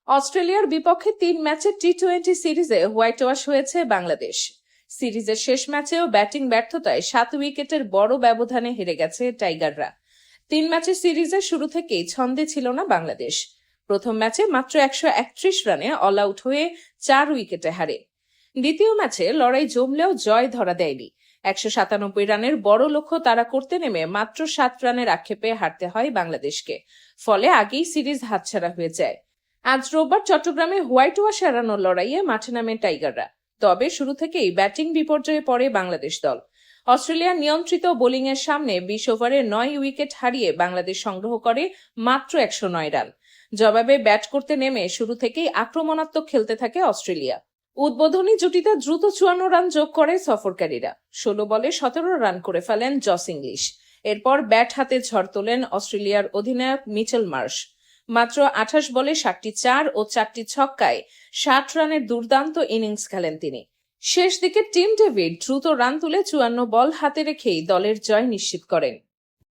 অস্ট্রেলিয়ার বিপক্ষে ৩ ম্যাচের টি-20 সিরিজে হোয়াইট ওয়াশ হয়েছে বাংলাদেশ। সিরিজের শেষ ম্যাচেও ব্যাটিং ব্যর্থতায় 7 উইকেটের বড় ব্যবধানে হেরে গেছে টাইগাররা। ৩ ম্যাচের সিরিজে শুরু থেকেই ছন্দে ছিল না বাংলাদেশ। প্রথম ম্যাচে মাত্র 131 রানে অল আউট হয়ে 4 উইকেটে হারে। দ্বিতীয় ম্যাচে লড়াই জমলেও জয় ধরা দেয়নি। 197 রানের বড় লক্ষ্য তারা করতে নেমে মাত্র 7 রানের আক্ষেপে হারতে হয় বাংলাদেশকে। ফলে আগেই সিরিজ হাতছাড়া হয়ে যায়। আজ রোববার চট্টগ্রামে হোয়াইট ওয়াশ এড়ানোর লড়াইয়ে মাঠে নামে টাইগাররা। তবে শুরু থেকেই ব্যাটিং বিপর্যয়ে পড়ে বাংলাদেশ দল। অস্ট্রেলিয়ার নিয়ন্ত্রিত বোলিংয়ের সামনে 20 ওভারে 9 উইকেট হারিয়ে বাংলাদেশ সংগ্রহ করে মাত্র 109 রান। জবাবে ব্যাট করতে নেমে শুরু থেকেই আক্রমণাত্মক খেলতে থাকে অস্ট্রেলিয়া। উদ্বোধনী জুটিতে দ্রুত 54 রান যোগ করে সফরকারীরা। 16 বলে 17 রান করে ফেলেন জস ইংলিশ। এরপর ব্যাট হাতে ঝড় তোলেন অস্ট্রেলিয়ার অধিনায়ক মিচেল মার্শ। মাত্র 28 বলে 7টি 4 ও 4টি ছক্কায় 60 রানের দুর্দান্ত ইনিংস খেলেন তিনি। শেষ দিকে টিম ডেভিড দ্রুত রান তুলে 54 বল হাতে রেখেই দলের জয় নিশ্চিত করেন।